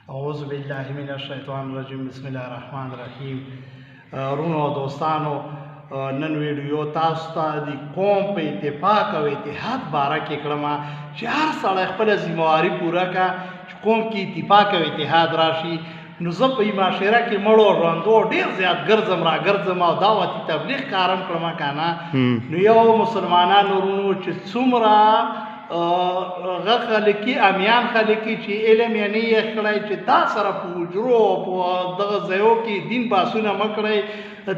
اعوذ بالله من الشیطان الرجیم بسم الله الرحمن الرحیم. رونو دوستانو، نن ویډیو تاسو ته د قوم په اتفاق او اتحاد باره کې کړم چې هر سړی خپله ذمهواري پوره کړه چې قوم کې اتفاق او اتحاد راشي. نو زه په معاشره کې مړو ژوندو ډېر زیات ګرځم را ګرځم او دعوتي تبلیغ کارم کړم که نه. نو یو مسلمانانو ورونو چې څومره هغه خلکي امیان خلکي چې علم یې نه یې کړی چې دا سره په حجرو په دغه ځایو کې دین باسونه مه کړئ.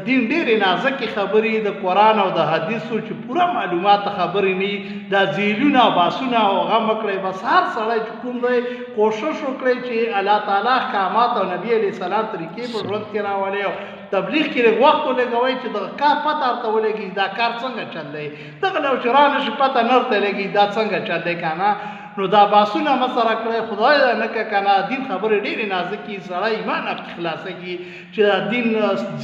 دین ډېرې نازکې خبرې د قرآن او د حدیثو چې پوره معلومات خبرې نه وي، دا زیلونه او باسونه او هغه مه کړئ. بس هر سړی چې کوم دی کوشش وکړئ چې الله تعالی احکامات او نبي علیه السلام طریقې په ژوند کې راولئ او تبلیغ کې لږ وخت ولګوئ چې دغه کار پته ورته ولګي دا کار څنګه چل دی، دغه لو چې رانشي پته نه ورته لګي دا څنګه چل دی که نه. نو دا باسونه مه سره کړئ، خدای نه که که نه دین خبرې ډېرې نازکې سړی ایمان پکې خلاصوي چې دا دین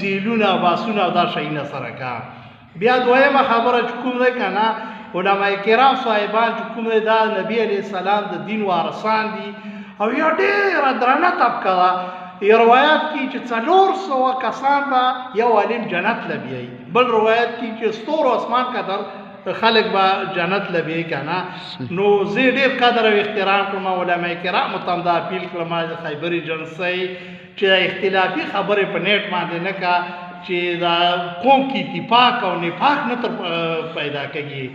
زیلونه باسونه او دا شیونه سره که. بیا دویمه خبره چې کوم دی که نه، علما کرام صاحبان چې کوم دی دا نبي علیه السلام د دین وارثان دي او یو ډېره درنه طبقه ده. روایت کی چې 400 کسان به یو عالم جنت لبیایي، بل روایت کی چې ستورو اسمان قدر خلق به جنت لبیایي که نه. نو زه ډېر قدر او احترام کړم، علما کرامو ته هم دا اپیل کړم د خیبر ایجنسۍ چې اختلافي خبرې په نیټ باندې نه که چې دا قوم کې اتفاق او نفاق نه پیدا کېږي،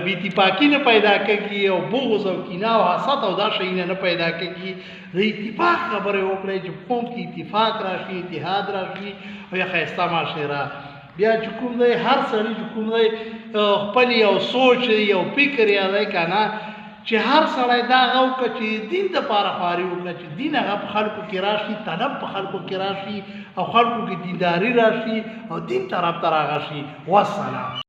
بی اتفاقی نه پیدا کېږي او بغض او کینه او حسد او دا شیونه نه پیدا کېږي. د اتفاق خبرې وکړئ چې قوم کې اتفاق راشي، اتحاد راشي او یا ښایسته معاشره. بیا چې کوم دی هر سړي چې کوم دی خپل یو سوچ یو فکر یې دی که نه چې هر سړی دا هغه وکړه چې دین دپاره خواري وکړه چې دین هغه په خلکو کې راشي، طلب په خلکو کې راشي او خلکو کې دینداري راشي او دین طرف ته راغشي. والسلام.